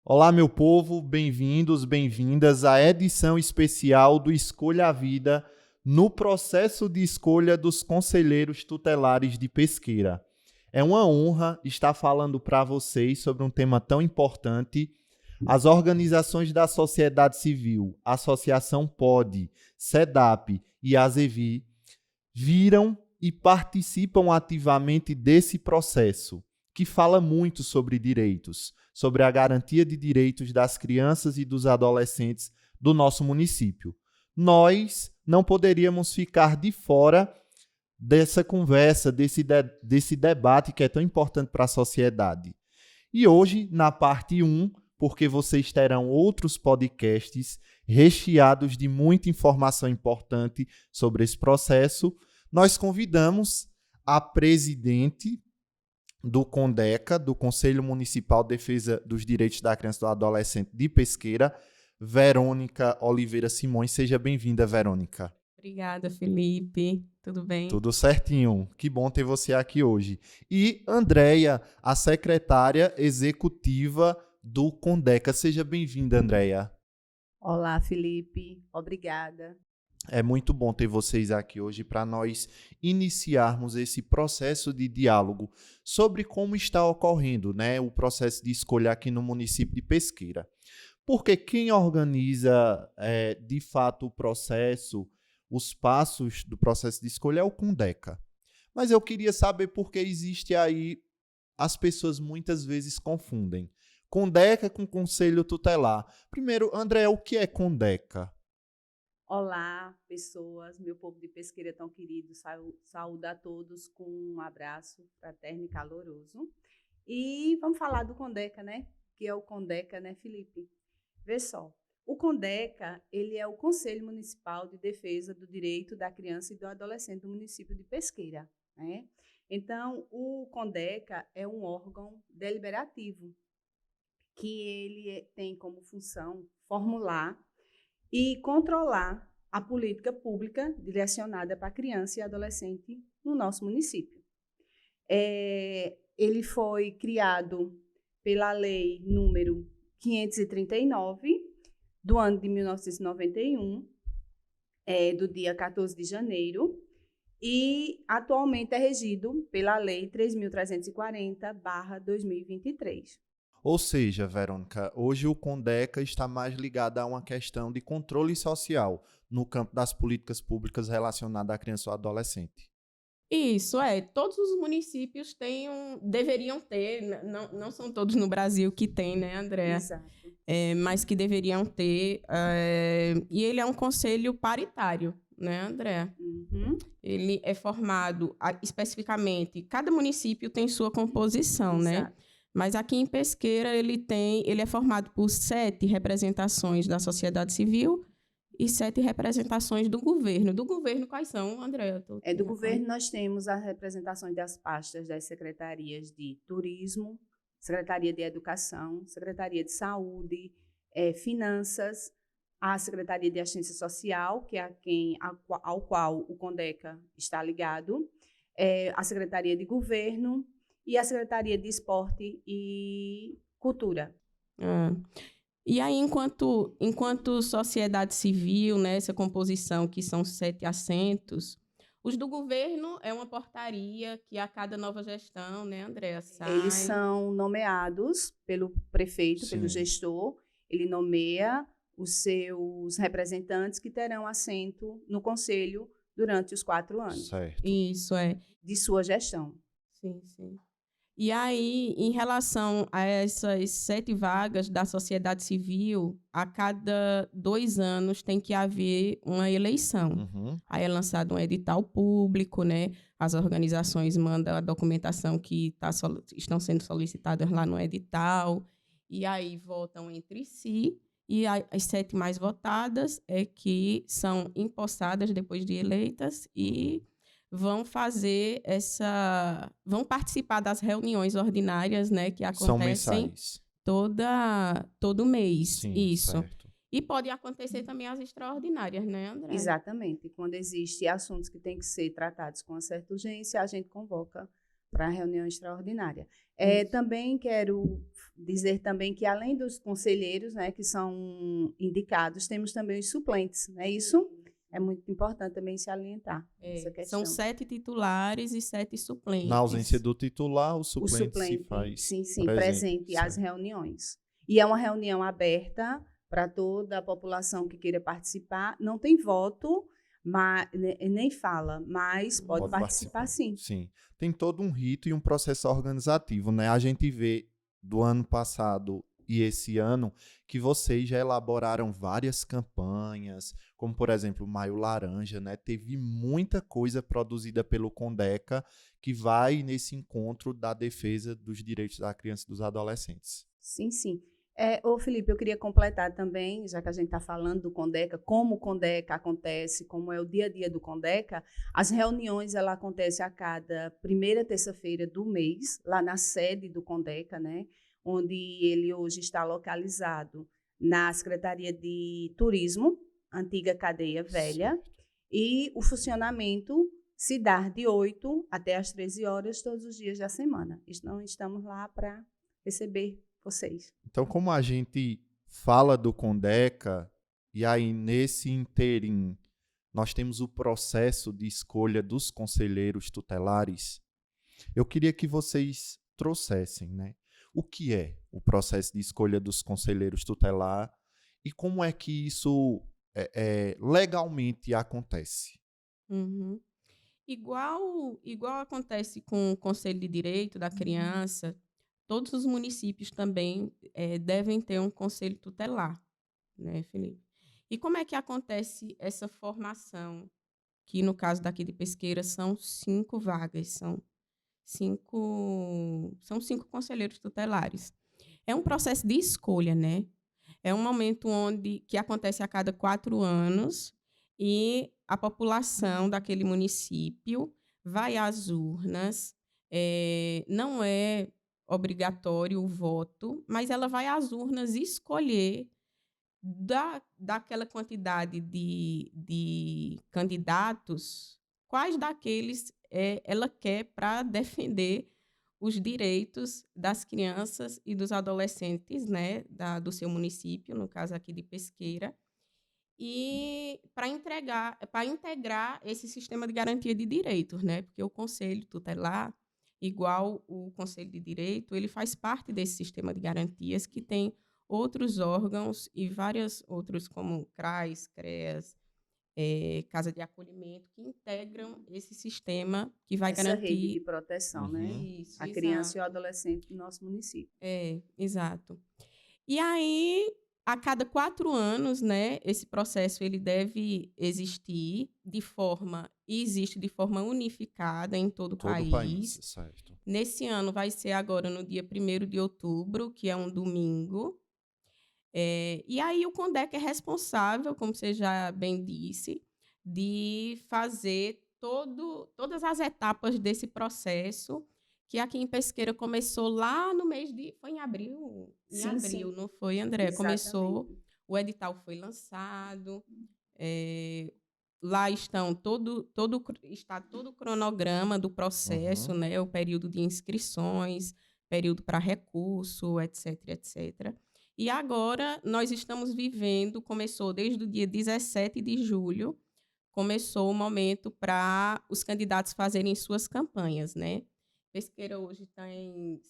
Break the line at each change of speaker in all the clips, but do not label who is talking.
Olá, meu povo, bem-vindos, bem-vindas à edição especial do Escolha a Vida no processo de escolha dos conselheiros tutelares de Pesqueira. É uma honra estar falando para vocês sobre um tema tão importante. As organizações da sociedade civil, Associação PODE, SEDAP e ASEVI, viram e participam ativamente desse processo, que fala muito sobre direitos, sobre a garantia de direitos das crianças e dos adolescentes do nosso município. Nós não poderíamos ficar de fora dessa conversa, desse debate que é tão importante para a sociedade. E hoje, na parte 1, porque vocês terão outros podcasts recheados de muita informação importante sobre esse processo, nós convidamos a presidente do CONDECA, do Conselho Municipal de Defesa dos Direitos da Criança e do Adolescente de Pesqueira, Verônica Oliveira Simões. Seja bem-vinda, Verônica.
Obrigada, Felipe. Tudo bem?
Tudo certinho. Que bom ter você aqui hoje. E Andréia, a secretária executiva do CONDECA. Seja bem-vinda, Andréia.
Olá, Felipe. Obrigada.
É muito bom ter vocês aqui hoje para nós iniciarmos esse processo de diálogo sobre como está ocorrendo, né, o processo de escolha aqui no município de Pesqueira. Porque quem organiza, de fato, o processo, os passos do processo de escolha é o CONDECA. Mas eu queria saber por que existe aí, as pessoas muitas vezes confundem CONDECA com Conselho Tutelar. Primeiro, André, o que é CONDECA?
Olá, pessoas, meu povo de Pesqueira tão querido, saúdo a todos com um abraço fraterno e caloroso. E vamos falar do CONDECA, né? Que é o CONDECA, né, Felipe? Vê só, o CONDECA, ele é o Conselho Municipal de Defesa do Direito da Criança e do Adolescente do município de Pesqueira, né? Então, o CONDECA é um órgão deliberativo que ele tem como função formular e controlar a política pública direcionada para a criança e adolescente no nosso município. Ele foi criado pela Lei número 539, do ano de 1991, do dia 14 de janeiro, e atualmente é regido pela Lei 3.340/2023.
Ou seja, Verônica, hoje o CONDECA está mais ligado a uma questão de controle social no campo das políticas públicas relacionadas à criança ou adolescente.
Isso, todos os municípios deveriam ter, não são todos no Brasil que tem, né, Andréa?
Exato.
Mas que deveriam ter, e ele é um conselho paritário, né, Andréa?
Uhum.
Ele é formado, especificamente, cada município tem sua composição,
Exato.
né? Mas aqui em Pesqueira ele é formado por 7 representações da sociedade civil e 7 representações do governo. Do governo, quais são, Andréa?
Do governo nós temos as representações das pastas das secretarias de Turismo, Secretaria de Educação, Secretaria de Saúde, Finanças, a Secretaria de Assistência Social, que é ao qual o CONDECA está ligado, a Secretaria de Governo, e a Secretaria de Esporte e Cultura.
E aí, enquanto sociedade civil, né, essa composição, que são 7 assentos, os do governo é uma portaria que a cada nova gestão, né, Andréa, sai.
Eles são nomeados pelo prefeito,
Sim.
pelo gestor, ele nomeia os seus representantes que terão assento no conselho durante os 4 anos.
Certo.
Isso,
de sua gestão.
Sim, sim. E aí, em relação a essas 7 vagas da sociedade civil, a cada 2 anos tem que haver uma eleição.
Uhum.
Aí é lançado um edital público, né? As organizações mandam a documentação que estão sendo solicitadas lá no edital, e aí votam entre si, e as 7 mais votadas é que são empossadas depois de eleitas e vão participar das reuniões ordinárias, né, que acontecem
São mensais.
todo mês.
Sim,
isso.
certo.
E pode acontecer também as extraordinárias, né, André?
Exatamente. Quando existem assuntos que têm que ser tratados com uma certa urgência, a gente convoca para a reunião extraordinária. Também quero dizer também que, além dos conselheiros, né, que são indicados, temos também os suplentes, não é isso? É muito importante também se alientar essa questão.
São 7 titulares e 7 suplentes.
Na ausência do titular, o suplente se faz
sim, presente às reuniões. E é uma reunião aberta para toda a população que queira participar. Não tem voto, nem fala, mas pode participar sim.
Sim. Tem todo um rito e um processo organizativo, né? A gente vê do ano passado e esse ano que vocês já elaboraram várias campanhas, como, por exemplo, o Maio Laranja, né? Teve muita coisa produzida pelo Condeca que vai nesse encontro da defesa dos direitos da criança e dos adolescentes.
Sim, sim. Ô Felipe, eu queria completar também, já que a gente está falando do Condeca, como o Condeca acontece, como é o dia a dia do Condeca. As reuniões ela acontecem a cada primeira terça-feira do mês, lá na sede do Condeca, né? Onde ele hoje está localizado na Secretaria de Turismo, antiga Cadeia Velha, e o funcionamento se dá de 8 até as 13 horas todos os dias da semana. Então, estamos lá para receber vocês.
Então, como a gente fala do Condeca, e aí nesse inteirinho nós temos o processo de escolha dos conselheiros tutelares, eu queria que vocês trouxessem, né? O que é o processo de escolha dos conselheiros tutelar e como é que isso legalmente acontece?
Uhum. Igual acontece com o Conselho de Direito da Criança, todos os municípios também devem ter um conselho tutelar, né, Felipe? E como é que acontece essa formação? Que no caso daqui de Pesqueira são 5 vagas, são 5 conselheiros tutelares. É um processo de escolha, né? É um momento que acontece a cada 4 anos e a população daquele município vai às urnas. Não é obrigatório o voto, mas ela vai às urnas escolher daquela quantidade de candidatos, quais daqueles ela quer para defender os direitos das crianças e dos adolescentes, né, do seu município, no caso aqui de Pesqueira, e para integrar esse sistema de garantia de direitos, né, porque o Conselho Tutelar, igual o Conselho de Direito, ele faz parte desse sistema de garantias que tem outros órgãos e vários outros, como CRAS, CREAS, Casa de Acolhimento, que integram esse sistema que vai
essa
garantir...
rede de proteção, né?
Isso,
a criança e o adolescente do nosso município.
Exato. E aí, a cada 4 anos, né, esse processo ele deve existir existe de forma unificada em todo o país.
Certo.
Nesse ano vai ser agora no dia 1º de outubro, que é um domingo. E aí o Condeca é responsável, como você já bem disse, de fazer todas as etapas desse processo, que aqui em Pesqueira começou lá no mês de... Foi em abril?
Sim,
Em abril,
sim.
não foi, André?
Exatamente.
Começou, o edital foi lançado, lá está todo o cronograma do processo, né? O período de inscrições, período para recurso, etc, etc. E agora nós estamos começou desde o dia 17 de julho, começou o momento para os candidatos fazerem suas campanhas, né? Pesqueira hoje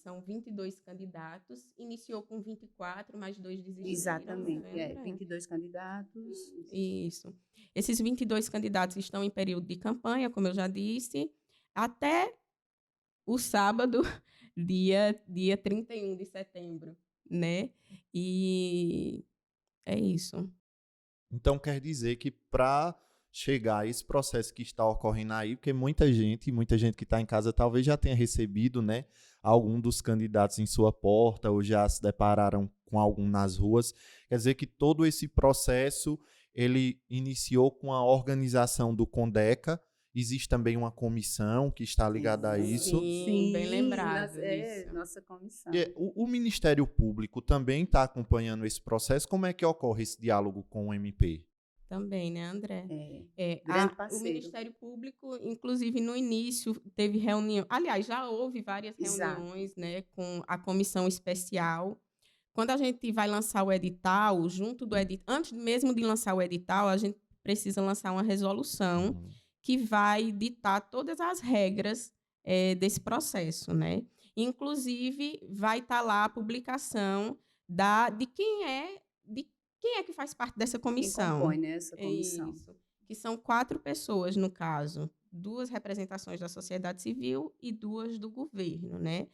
são 22 candidatos, iniciou com 24, mais 2 desistiram.
Exatamente,
né?
22 candidatos.
Isso. Esses 22 candidatos estão em período de campanha, como eu já disse, até o sábado, dia 31 de setembro, né? E é isso.
Então, quer dizer que para chegar a esse processo que está ocorrendo aí, porque muita gente que está em casa talvez já tenha recebido, né, algum dos candidatos em sua porta ou já se depararam com algum nas ruas. Quer dizer que todo esse processo ele iniciou com a organização do Condeca. Existe também uma comissão que está ligada a isso.
Sim, bem lembrado.
Nossa comissão.
O Ministério Público também está acompanhando esse processo. Como é que ocorre esse diálogo com o MP?
também, né, André?
Grande
O
parceiro.
Ministério Público, inclusive, no início, teve reunião. Aliás, já houve várias
Exato.
reuniões, né, com a comissão especial. Quando a gente vai lançar o edital, antes mesmo de lançar o edital, a gente precisa lançar uma resolução que vai ditar todas as regras desse processo, né? Inclusive, vai estar lá a publicação de quem é que faz parte dessa
Quem
comissão.
compõe, né, essa comissão.
Isso. Que são 4 pessoas, no caso. 2 representações da sociedade civil e 2 do governo, né?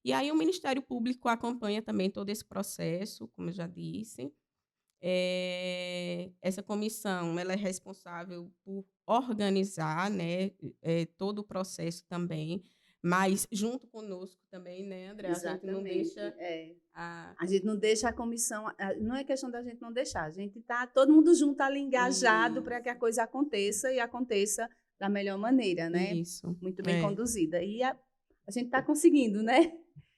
E aí o Ministério Público acompanha também todo esse processo, como eu já disse. Essa comissão ela é responsável por organizar, né, todo o processo também, mas junto conosco também, né, André?
Exatamente.
A gente não deixa
A gente não deixa a comissão, não é questão da gente não deixar, a gente está todo mundo junto ali engajado para que a coisa aconteça e aconteça da melhor maneira, né?
Isso.
Muito bem conduzida. E a gente está conseguindo, né?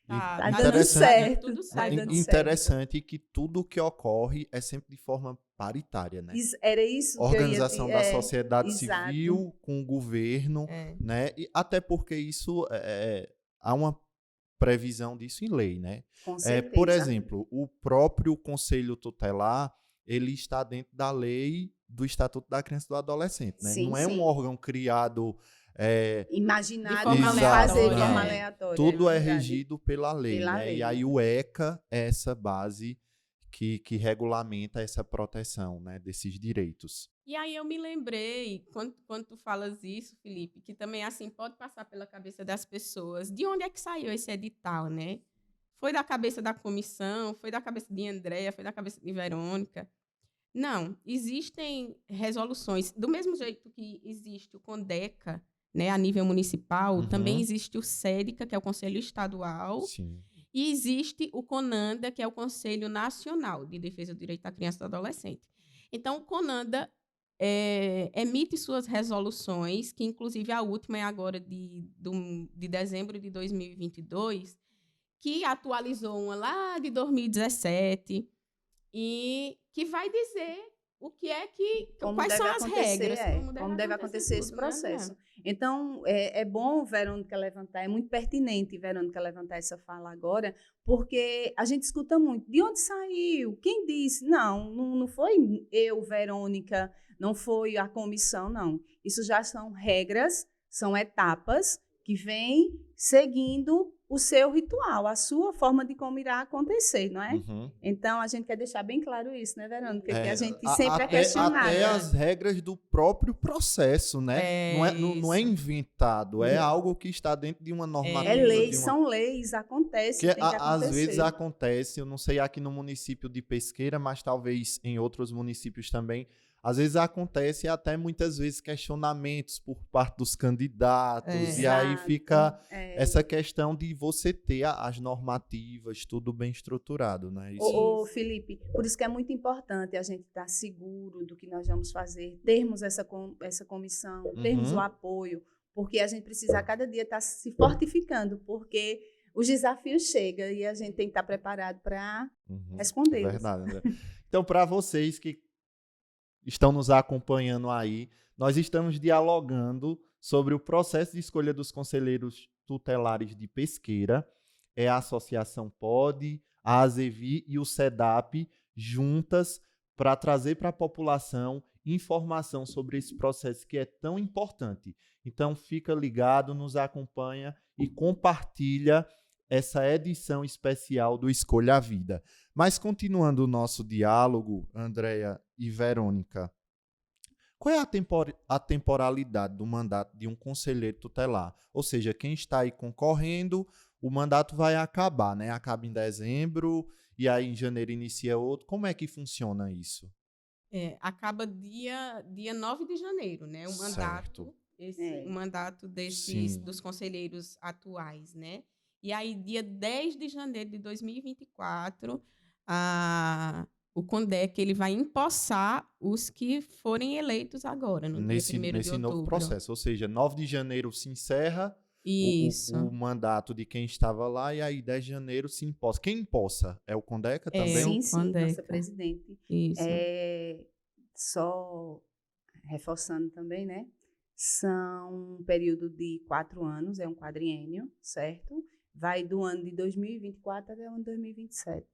Tá
dando certo.
Tudo
Tá
certo.
dando
Interessante que tudo que ocorre é sempre de forma paritária, né?
Era isso
Organização
que eu ia
da sociedade
exato.
civil com o governo, né? E até porque isso há uma previsão disso em lei, né?
Com certeza.
Por exemplo, o próprio Conselho Tutelar, ele está dentro da lei do Estatuto da Criança e do Adolescente, né?
Sim,
não é um órgão criado
imaginado
de
de
forma
fazer de
aleatória.
forma aleatória.
tudo é
verdade.
regido pela lei,
Pela
né?
lei.
E aí o ECA é essa base que regulamenta essa proteção, né, desses direitos.
E aí eu me lembrei, quando tu falas isso, Felipe, que também assim pode passar pela cabeça das pessoas, de onde é que saiu esse edital, né? Foi da cabeça da comissão, foi da cabeça de Andréa, foi da cabeça de Verônica. Não, existem resoluções. Do mesmo jeito que existe o CONDECA, né, a nível municipal, também existe o SEDICA, que é o Conselho Estadual,
Sim.
e existe o CONANDA, que é o Conselho Nacional de Defesa do Direito da Criança e do Adolescente. Então, o CONANDA emite suas resoluções, que inclusive a última é agora de dezembro de 2022, que atualizou uma lá de 2017, e que vai dizer o que é quais são as regras.
Como deve acontecer esse
tudo,
processo.
Né?
Então, é bom, Verônica, levantar, é muito pertinente, Verônica, levantar essa fala agora, porque a gente escuta muito. De onde saiu? Quem disse? Não foi eu, Verônica, não foi a comissão, não. Isso já são regras, são etapas que vêm seguindo o seu ritual, a sua forma de como irá acontecer, não é? Então, a gente quer deixar bem claro isso, né, Verônica? Que a gente sempre é questionada.
Até as regras do próprio processo, né? Não é inventado, é algo que está dentro de uma normativa.
É lei, são leis, acontece, tem que acontecer.
Às vezes acontece, eu não sei aqui no município de Pesqueira, mas talvez em outros municípios também, às vezes acontece até muitas vezes questionamentos por parte dos candidatos, e aí fica essa questão de você ter as normativas, tudo bem estruturado, né?
Ô, Felipe, por isso que é muito importante a gente estar seguro do que nós vamos fazer, termos essa comissão, termos o apoio, porque a gente precisa a cada dia estar se fortificando, porque os desafios chegam e a gente tem que estar preparado para respondê-los.
É verdade, André. Então, para vocês que estão nos acompanhando aí, nós estamos dialogando sobre o processo de escolha dos conselheiros tutelares de Pesqueira. É a Associação POD, a ASEVI e o SEDAP juntas para trazer para a população informação sobre esse processo que é tão importante. Então, fica ligado, nos acompanha e compartilha essa edição especial do Escolha a Vida. Mas continuando o nosso diálogo, Andréa e Verônica, qual é a temporalidade do mandato de um conselheiro tutelar? Ou seja, quem está aí concorrendo, o mandato vai acabar, né? Acaba em dezembro e aí em janeiro inicia outro. Como é que funciona isso?
Acaba dia 9 de janeiro, né? O mandato, o mandato dos conselheiros atuais, né? E aí, dia 10 de janeiro de 2024, o CONDEC ele vai empossar os que forem eleitos agora, no dia 1º de outubro.
Nesse novo processo, ou seja, 9 de janeiro se encerra o mandato de quem estava lá e aí 10 de janeiro se impossa. Quem impossa? É o CONDECA também?
Sim, nossa presidente.
Isso.
só reforçando também, né? São um período de 4 anos, é um quadriênio, certo? Vai do ano de 2024 até o ano de 2027.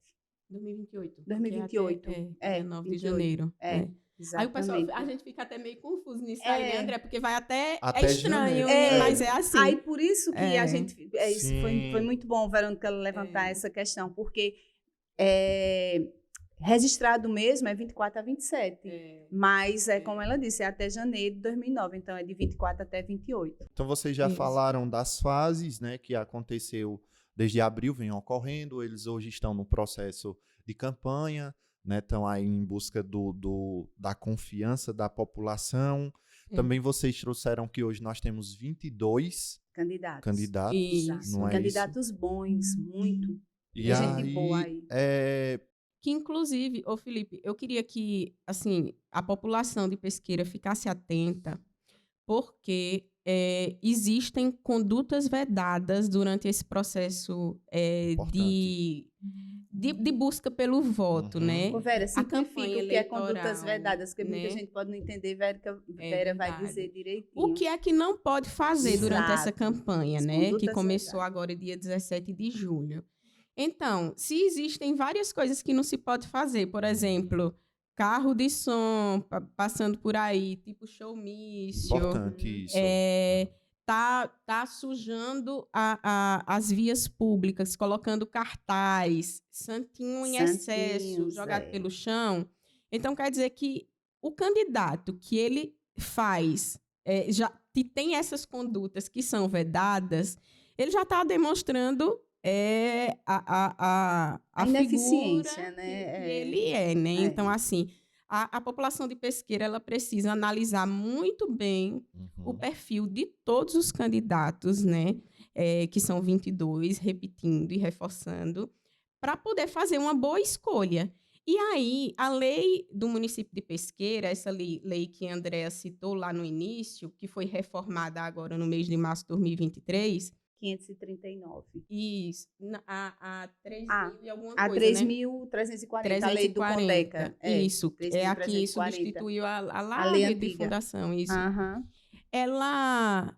2028.
2028.
É 9 de
28.
janeiro.
É,
Aí o pessoal,
exatamente.
a gente fica até meio confuso nisso aí, né, André? Porque vai até
Até
estranho,
janeiro.
mas é assim.
Aí por isso que a gente. Isso
Sim.
foi muito bom, Verônica, levantar essa questão, porque registrado mesmo é 24 a 27. Mas como ela disse, é até janeiro de 2009, então é de 24 até 28.
Então vocês já
Isso.
falaram das fases, né, que aconteceu desde abril, vem ocorrendo. Eles hoje estão no processo de campanha, né, estão aí em busca da confiança da população. Também vocês trouxeram que hoje nós temos 22 candidatos.
Isso.
Não é
Candidatos bons, muito.
E
gente boa aí.
Que, inclusive, Felipe, eu queria que, assim, a população de Pesqueira ficasse atenta, porque existem condutas vedadas durante esse processo de busca pelo voto, né?
Ô, Vera, simplifica
campanha
o que é condutas
eleitoral,
vedadas, porque
né?
muita gente pode não entender, Vera vai
verdade.
dizer direitinho.
O que é que não pode fazer durante essa
Exato.
campanha,
As
né? Que
condutas
começou
vedadas.
agora dia 17 de julho. Então, se existem várias coisas que não se pode fazer, por exemplo, carro de som passando por aí, tipo showmício.
Importante isso.
Tá sujando as vias públicas, colocando cartaz, santinho em excesso, jogado pelo chão. Então, quer dizer que o candidato que ele faz, que tem essas condutas que são vedadas, ele já está demonstrando a
ineficiência,
figura
né?
que ele é, né? Então, assim, a população de Pesqueira, ela precisa analisar muito bem o perfil de todos os candidatos, né? Que são 22, repetindo e reforçando, para poder fazer uma boa escolha. E aí, a lei do município de Pesqueira, essa lei que a Andréa citou lá no início, que foi reformada agora no mês de março de 2023...
539.
Isso. A 3.000 e alguma
a
coisa,
3.340, a lei do Condeca.
Isso. Aqui substituiu a lei de fundação. Isso. Ela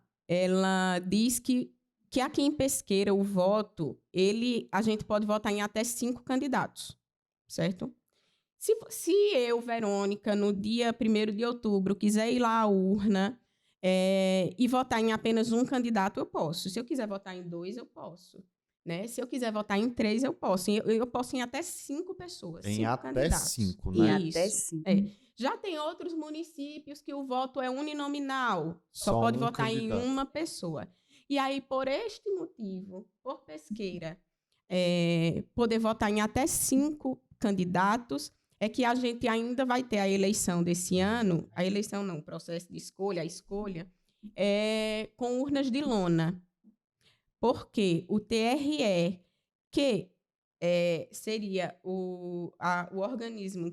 diz que aqui em Pesqueira, o voto, a gente pode votar em até 5 candidatos, certo? Se eu, Verônica, no dia 1º de outubro, quiser ir lá à urna e votar em apenas um candidato, eu posso. Se eu quiser votar em 2, eu posso. Né? Se eu quiser votar em 3, eu posso. Eu posso em até 5 pessoas.
Em
5
até
candidatos.
5, né?
Isso.
Até 5.
Já tem outros municípios que o voto é uninominal. Só pode votar candidato. Em uma pessoa. E aí, por este motivo, por Pesqueira, poder votar em até 5 candidatos, é que a gente ainda vai ter a eleição desse ano, o processo de escolha, a escolha, com urnas de lona. Porque o TRE, que seria o organismo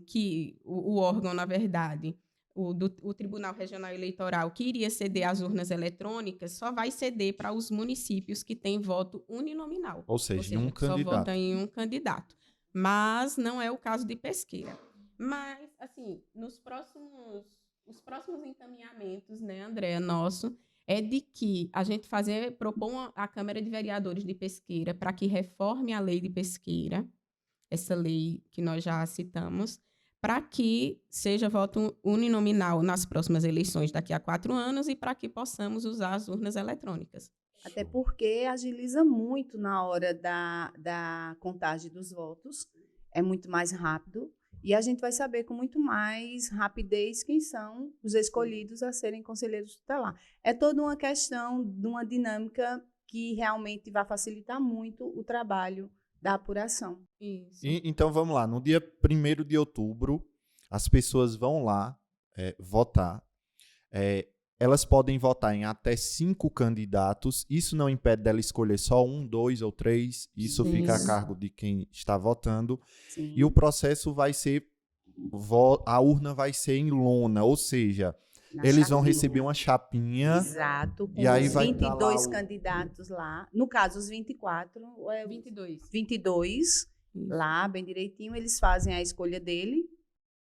o órgão, na verdade, o Tribunal Regional Eleitoral, que iria ceder as urnas eletrônicas, só vai ceder para os municípios que têm voto uninominal.
Ou seja, em um candidato.
Só vota em um candidato. Mas não é o caso de Pesqueira. Mas, assim, os próximos encaminhamentos, né, Andréa, nosso, é de que a gente propor a Câmara de Vereadores de Pesqueira para que reforme a lei de Pesqueira, essa lei que nós já citamos, para que seja voto uninominal nas próximas eleições daqui a 4 anos e para que possamos usar as urnas eletrônicas.
Até porque agiliza muito na hora da contagem dos votos, é muito mais rápido, e a gente vai saber com muito mais rapidez quem são os escolhidos a serem conselheiros tutelar. É toda uma questão de uma dinâmica que realmente vai facilitar muito o trabalho da apuração.
Isso.
Então, vamos lá. No dia 1º de outubro, as pessoas vão lá votar. Elas podem votar em até 5 candidatos. Isso não impede dela escolher só 1, 2 ou 3. Isso fica a cargo de quem está votando.
Sim.
E o processo vai ser... A urna vai ser em lona, ou seja... Eles vão receber uma chapinha.
Exato. Com
e aí
os
vai
22 candidatos lá. No caso, os 24.
22.
22 lá, bem direitinho. Eles fazem a escolha dele.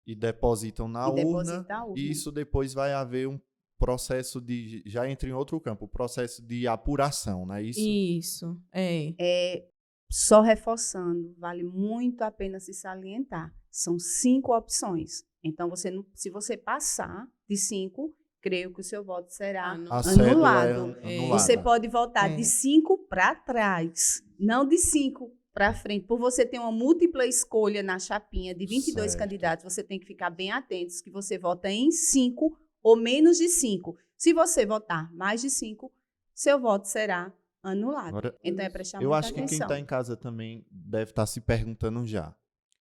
E depositam na
E
urna,
deposita a urna.
e isso depois vai haver um processo de... Já entra em outro campo, o processo de apuração, não é isso?
Isso, é.
Só reforçando, vale muito a pena se salientar. São 5 opções. Então, se você passar de 5, creio que o seu voto será
A cédula
anulado.
é anulada.
Você pode votar
É.
de 5 para trás, não de 5 para frente. Por você ter uma múltipla escolha na chapinha de 22
Certo.
candidatos, você tem que ficar bem atento que você vota em 5 ou menos de 5. Se você votar mais de 5, seu voto será anulado.
Agora,
Então, é prestar
eu
muita
acho que quem
atenção.
está em casa também deve estar se perguntando já.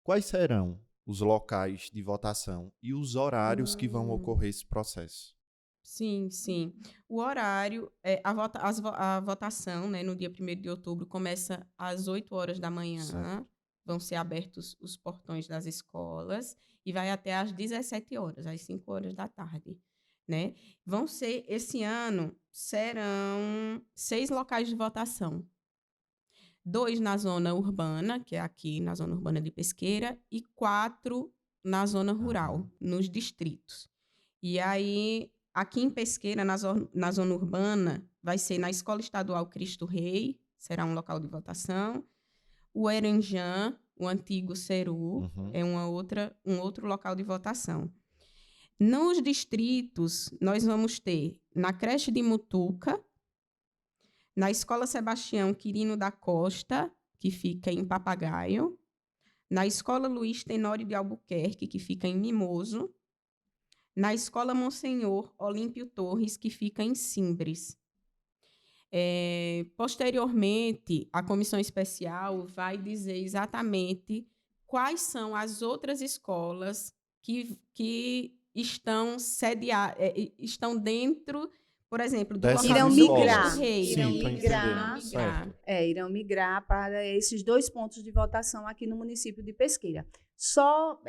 Quais serão os locais de votação e os horários que vão ocorrer esse processo?
Sim, sim. O horário, a votação, né, no dia 1º de outubro, começa às 8 horas da manhã.
Certo.
Vão ser abertos os portões das escolas e vai até às 17 horas, às 5 horas da tarde, né? Esse ano, serão 6 locais de votação. 2 na zona urbana, que é aqui na zona urbana de Pesqueira, e 4 na zona rural, nos distritos. E aí, aqui em Pesqueira, na zona urbana, vai ser na Escola Estadual Cristo Rei, será um local de votação. O Eranjã, o antigo Ceru, é um outro local de votação. Nos distritos, nós vamos ter na creche de Mutuca, na Escola Sebastião Quirino da Costa, que fica em Papagaio, na Escola Luiz Tenório de Albuquerque, que fica em Mimoso, na Escola Monsenhor Olímpio Torres, que fica em Simbres. Posteriormente, a comissão especial vai dizer exatamente quais são as outras escolas que estão estão dentro, por exemplo, do
Dessas
local
Irão
de
migrar.
Cristo Rei.
Sim, tô
migrar.
entendendo. Certo.
Irão migrar para esses 2 pontos de votação aqui no município de Pesqueira. Só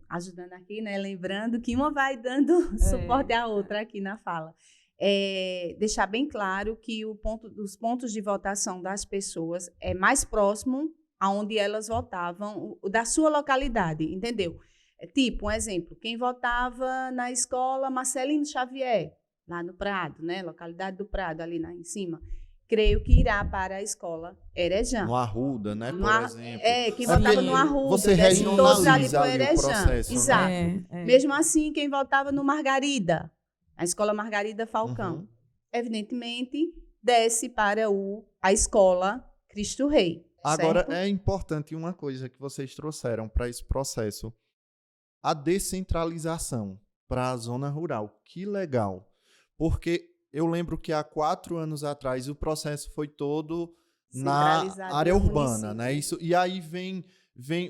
ajudando aqui, né, lembrando que uma vai dando suporte à outra aqui na fala. Deixar bem claro que os pontos de votação das pessoas é mais próximo aonde elas votavam, da sua localidade, entendeu? Tipo, um exemplo, quem votava na escola Marcelino Xavier, lá no Prado, né, localidade do Prado, ali em cima, creio que irá para a escola Erejã.
No Arruda, né, por exemplo.
Quem votava no Arruda,
Você
desce todos ali
regionaliza
para o
ali o
Erejã.
processo, né?
Exato. Mesmo assim, quem votava no Margarida, a escola Margarida Falcão, evidentemente, desce para a escola Cristo Rei.
Agora,
certo?
é importante uma coisa que vocês trouxeram para esse processo, a descentralização para a zona rural. Que legal, porque eu lembro que há 4 anos atrás o processo foi todo na área
no
urbana,
município.
né? Isso, e aí vem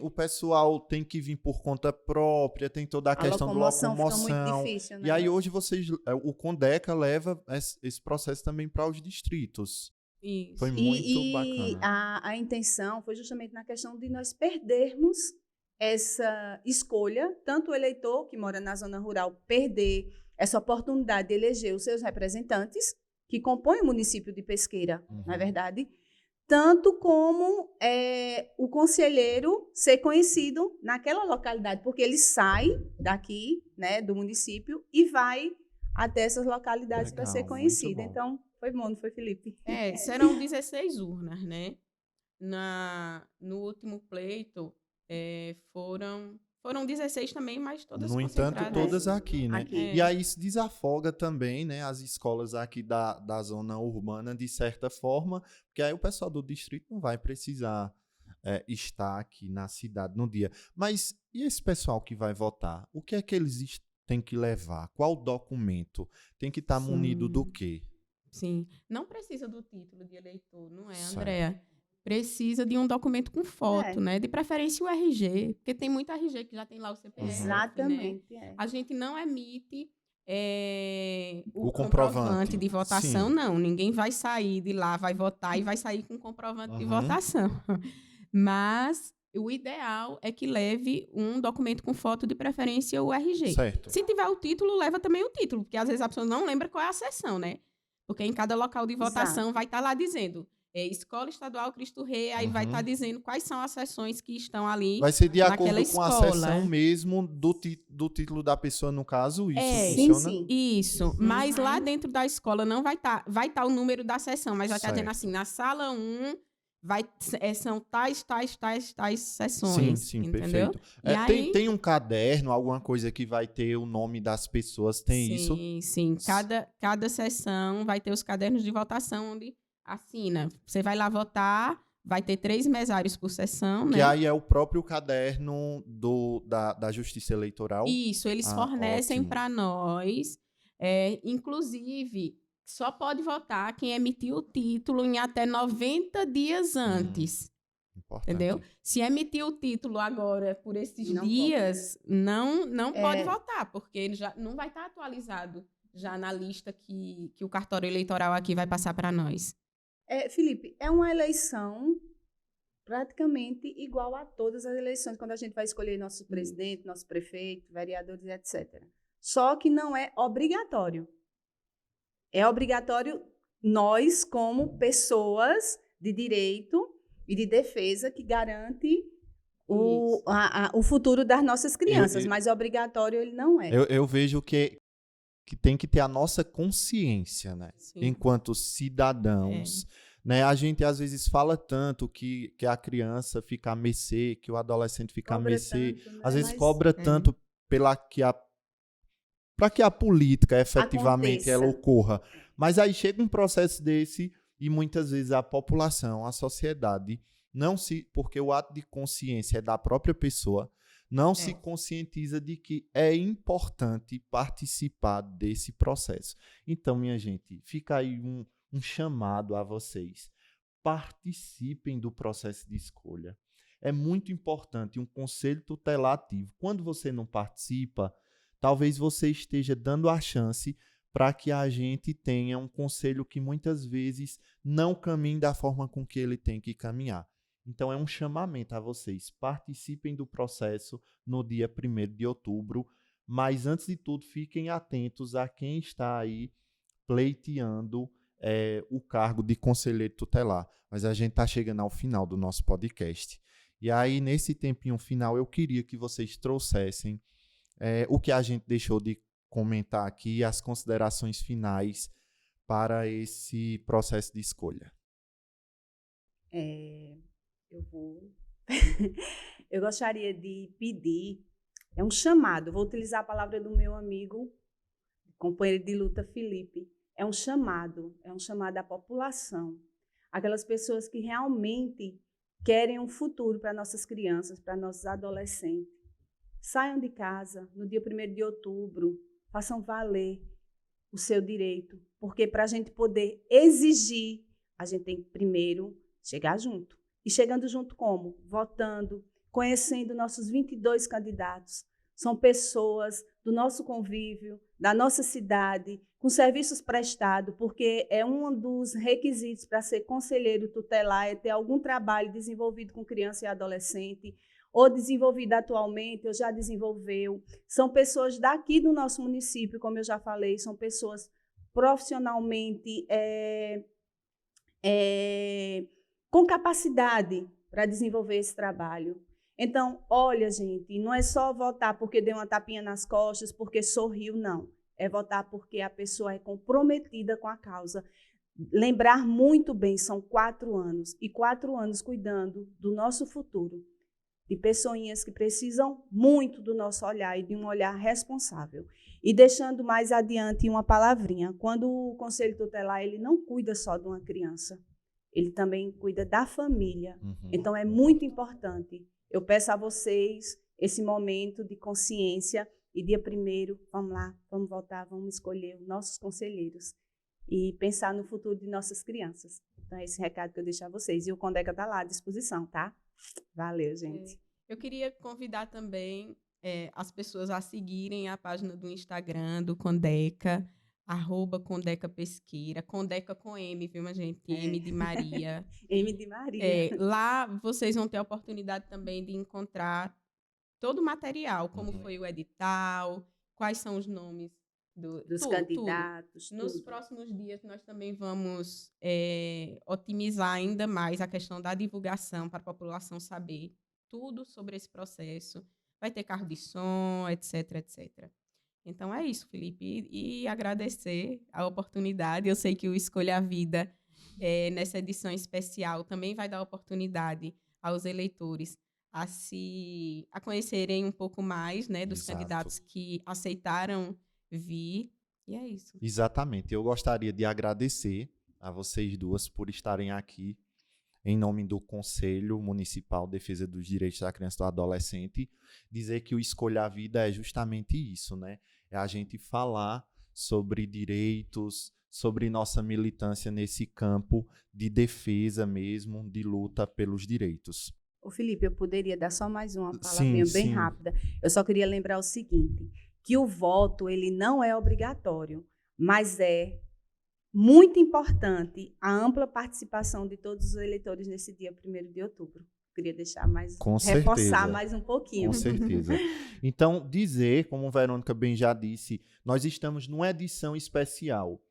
o pessoal tem que vir por conta própria, tem toda a questão de
locomoção fica
locomoção.
muito difícil, né?
E aí hoje o Condeca leva esse processo também para os distritos.
Isso.
Foi muito bacana.
A intenção foi justamente na questão de nós perdermos essa escolha, tanto o eleitor que mora na zona rural perder essa oportunidade de eleger os seus representantes, que compõem o município de Pesqueira, não é verdade? Tanto como o conselheiro ser conhecido naquela localidade, porque ele sai daqui, né, do município e vai até essas localidades para ser
Legal,
conhecido.
muito bom.
Então, foi bom, não foi, Felipe?
Serão 16 urnas, né? No último pleito, foram 16 também, mas todas
No entanto,
concentradas.
todas aqui, né?
Aqui.
E aí isso desafoga também, né, as escolas aqui da zona urbana, de certa forma, porque aí o pessoal do distrito não vai precisar estar aqui na cidade no dia. Mas e esse pessoal que vai votar? O que é que eles têm que levar? Qual documento? Tem que estar munido do quê?
Sim. Não precisa do título de eleitor, não é,
Certo.
Andréa? Precisa de um documento com foto, né? De preferência o RG, porque tem muito RG que já tem lá o CPF.
Exatamente.
Né? A gente não emite
O
o
comprovante
comprovante de votação,
sim.
não. Ninguém vai sair de lá, vai votar e vai sair com comprovante de
Uhum.
votação. Mas o ideal é que leve um documento com foto, de preferência o RG.
Certo.
Se tiver o título, leva também o título, porque às vezes a pessoa não lembra qual é a seção, né? Porque em cada local de votação vai estar lá dizendo Escola Estadual Cristo Rei, aí vai
Uhum.
estar dizendo quais são as sessões que estão ali
Vai ser de acordo
naquela
com a
escola.
sessão mesmo do título da pessoa, no caso, isso
Sim,
funciona?
sim.
Isso, mas lá
Uhum.
dentro da escola não vai estar o número da sessão, mas vai estar dizendo
Certo.
assim, na sala 1 são tais
Sim,
sessões,
sim,
entendeu?
perfeito.
E aí,
Tem um caderno, alguma coisa que vai ter o nome das pessoas, tem isso?
sim, cada sessão vai ter os cadernos de votação onde assina. Você vai lá votar, vai ter 3 mesários por sessão,
Que
né?
aí é o próprio caderno da Justiça Eleitoral?
Isso, eles
Ah,
fornecem
ótimo.
para nós. Inclusive, só pode votar quem emitiu o título em até 90 dias antes. Entendeu?
Importante.
Se emitir o título agora por esses
Não
dias, não pode
É.
votar, porque ele já não vai estar atualizado já na lista que o cartório eleitoral aqui vai passar para nós.
Felipe, é uma eleição praticamente igual a todas as eleições, quando a gente vai escolher nosso presidente, nosso prefeito, vereadores, etc. Só que não é obrigatório. É obrigatório nós, como pessoas de direito e de defesa, que garante o futuro das nossas crianças, mas obrigatório ele não é.
Eu vejo que tem que ter a nossa consciência, né?
Sim.
Enquanto cidadãos. Né? A gente às vezes fala tanto que a criança fica à mercê, que o adolescente fica à
Cobra
mercê.
tanto, né?
Às vezes
Mas
cobra tanto para que a política efetivamente ela
aconteça.
ocorra. Mas aí chega um processo desse e muitas vezes a população, a sociedade, porque o ato de consciência é da própria pessoa, não se conscientiza de que é importante participar desse processo. Então, minha gente, fica aí um chamado a vocês. Participem do processo de escolha. É muito importante um conselho tutelativo. Quando você não participa, talvez você esteja dando a chance para que a gente tenha um conselho que muitas vezes não caminhe da forma com que ele tem que caminhar. Então, é um chamamento a vocês. Participem do processo no dia 1º de outubro, mas, antes de tudo, fiquem atentos a quem está aí pleiteando o cargo de conselheiro tutelar. Mas a gente está chegando ao final do nosso podcast. E aí, nesse tempinho final, eu queria que vocês trouxessem o que a gente deixou de comentar aqui, as considerações finais para esse processo de escolha.
Eu gostaria de pedir, é um chamado, vou utilizar a palavra do meu amigo, companheiro de luta, Felipe, é um chamado à população, aquelas pessoas que realmente querem um futuro para nossas crianças, para nossos adolescentes. Saiam de casa no dia 1º de outubro, façam valer o seu direito, porque para a gente poder exigir, a gente tem que primeiro chegar junto. E chegando junto como? Votando, conhecendo nossos 22 candidatos. São pessoas do nosso convívio, da nossa cidade, com serviços prestados, porque é um dos requisitos para ser conselheiro tutelar, é ter algum trabalho desenvolvido com criança e adolescente, ou desenvolvido atualmente, ou já desenvolveu. São pessoas daqui do nosso município, como eu já falei, são pessoas profissionalmente com capacidade para desenvolver esse trabalho. Então, olha, gente, não é só votar porque deu uma tapinha nas costas, porque sorriu, não. É votar porque a pessoa é comprometida com a causa. Lembrar muito bem, são 4 anos, e 4 anos cuidando do nosso futuro, de pessoinhas que precisam muito do nosso olhar e de um olhar responsável. E deixando mais adiante uma palavrinha, quando o Conselho Tutelar ele não cuida só de uma criança, ele também cuida da família. Então, é muito importante. Eu peço a vocês esse momento de consciência e dia 1º, vamos lá, vamos votar, vamos escolher os nossos conselheiros e pensar no futuro de nossas crianças. Então, é esse recado que eu deixo a vocês. E o Condeca está lá à disposição, tá? Valeu, gente.
Eu queria convidar também as pessoas a seguirem a página do Instagram do Condeca, @Condeca Pesqueira, Condeca com M, viu, minha gente? M de Maria.
M de Maria.
Lá vocês vão ter a oportunidade também de encontrar todo o material, como foi o edital, quais são os nomes
dos candidatos.
Nos
tudo.
próximos dias, nós também vamos otimizar ainda mais a questão da divulgação para a população saber tudo sobre esse processo. Vai ter carro de som, etc, etc. Então, é isso, Felipe. E agradecer a oportunidade. Eu sei que o Escolha a Vida, nessa edição especial, também vai dar oportunidade aos eleitores a conhecerem um pouco mais, né, dos
Exato.
candidatos que aceitaram vir. E é isso.
Exatamente. Eu gostaria de agradecer a vocês duas por estarem aqui em nome do Conselho Municipal de Defesa dos Direitos da Criança e do Adolescente, dizer que o Escolha a Vida é justamente isso, né? É a gente falar sobre direitos, sobre nossa militância nesse campo de defesa mesmo, de luta pelos direitos.
Ô, Felipe, eu poderia dar só mais uma palavrinha bem rápida. Eu só queria lembrar o seguinte, que o voto ele não é obrigatório, mas é muito importante a ampla participação de todos os eleitores nesse dia 1º de outubro. Queria deixar mais, reforçar mais um pouquinho.
Com certeza. Então, dizer, como a Verônica bem já disse, nós estamos numa edição especial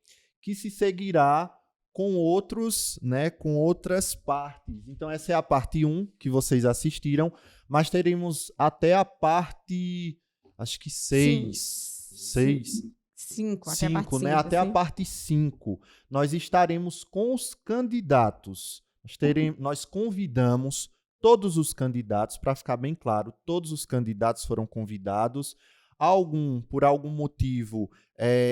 que se seguirá com outros, né, com outras partes. Então, essa é a parte 1 que vocês assistiram, mas teremos até a parte, acho que
5,
né? Até a parte 5. Nós estaremos com os candidatos. Nós convidamos todos os candidatos, para ficar bem claro, todos os candidatos foram convidados. Por algum motivo,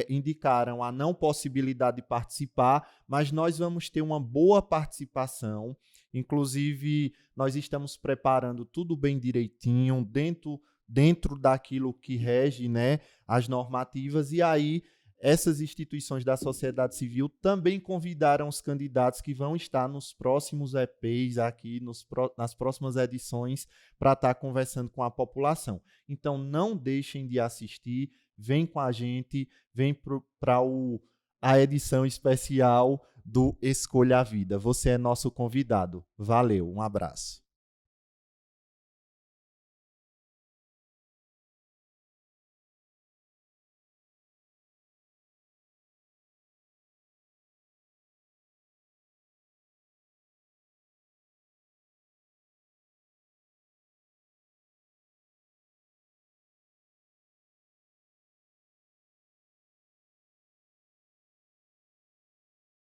indicaram a não possibilidade de participar, mas nós vamos ter uma boa participação. Inclusive, nós estamos preparando tudo bem direitinho, dentro daquilo que rege, né, as normativas, e aí essas instituições da sociedade civil também convidaram os candidatos que vão estar nos próximos EPs aqui, nas próximas edições, para estar conversando com a população. Então, não deixem de assistir, vem com a gente, vem para a edição especial do Escolha a Vida. Você é nosso convidado. Valeu, um abraço.